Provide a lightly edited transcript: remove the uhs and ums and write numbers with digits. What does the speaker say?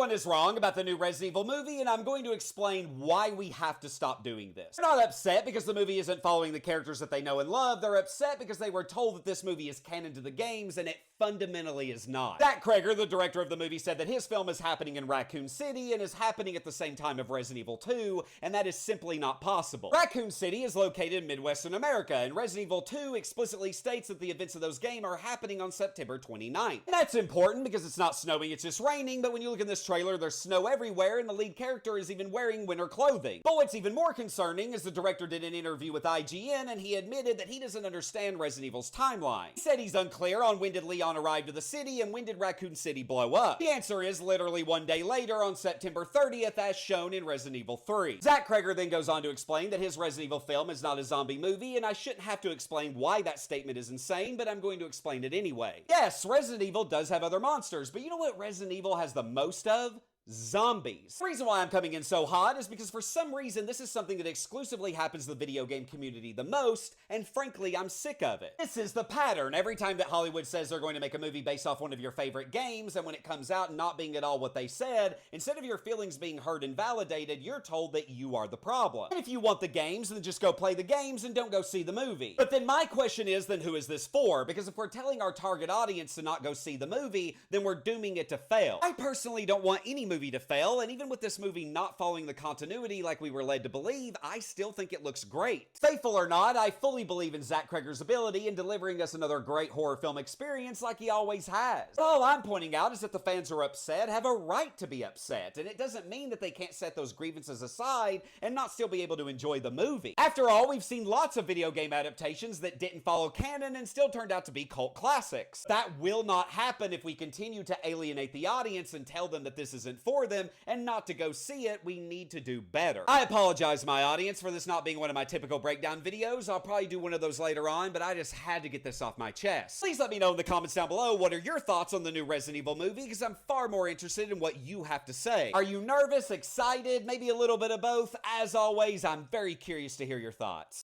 Everyone is wrong about the new Resident Evil movie, and I'm going to explain why we have to stop doing this. They're not upset because the movie isn't following the characters that they know and love. They're upset because they were told that this movie is canon to the games, and it fundamentally is not. Zach Cregger, the director of the movie, said that his film is happening in Raccoon City and is happening at the same time of Resident Evil 2, and that is simply not possible. Raccoon City is located in Midwestern America, and Resident Evil 2 explicitly states that the events of those games are happening on September 29th. And that's important because it's not snowing, it's just raining, but when you look in this trailer, there's snow everywhere, and the lead character is even wearing winter clothing. But what's even more concerning is the director did an interview with IGN, and he admitted that he doesn't understand Resident Evil's timeline. He said he's unclear on when did Leon arrive to the city and when did Raccoon City blow up. The answer is literally one day later on September 30th as shown in Resident Evil 3. Zach Cregger then goes on to explain that his Resident Evil film is not a zombie movie, and I shouldn't have to explain why that statement is insane, but I'm going to explain it anyway. Yes, Resident Evil does have other monsters, but you know what Resident Evil has the most of? Zombies. The reason why I'm coming in so hot is because for some reason this is something that exclusively happens to the video game community the most, and frankly I'm sick of it. This is the pattern. Every time that Hollywood says they're going to make a movie based off one of your favorite games, and when it comes out not being at all what they said, instead of your feelings being heard and validated, you're told that you are the problem. And if you want the games, then just go play the games and don't go see the movie. But then my question is, then who is this for? Because if we're telling our target audience to not go see the movie, then we're dooming it to fail. I personally don't want any movie to fail, and even with this movie not following the continuity like we were led to believe, I still think it looks great. Faithful or not, I fully believe in Zach Cregger's ability in delivering us another great horror film experience like he always has. All I'm pointing out is that the fans are upset have a right to be upset, and it doesn't mean that they can't set those grievances aside and not still be able to enjoy the movie. After all, we've seen lots of video game adaptations that didn't follow canon and still turned out to be cult classics. That will not happen if we continue to alienate the audience and tell them that this isn't for them and not to go see it. We need to do better. I apologize, my audience, for this not being one of my typical breakdown videos. I'll probably do one of those later on, but I just had to get this off my chest. Please let me know in the comments down below what are your thoughts on the new Resident Evil movie, because I'm far more interested in what you have to say. Are you nervous, excited, maybe a little bit of both? As always, I'm very curious to hear your thoughts.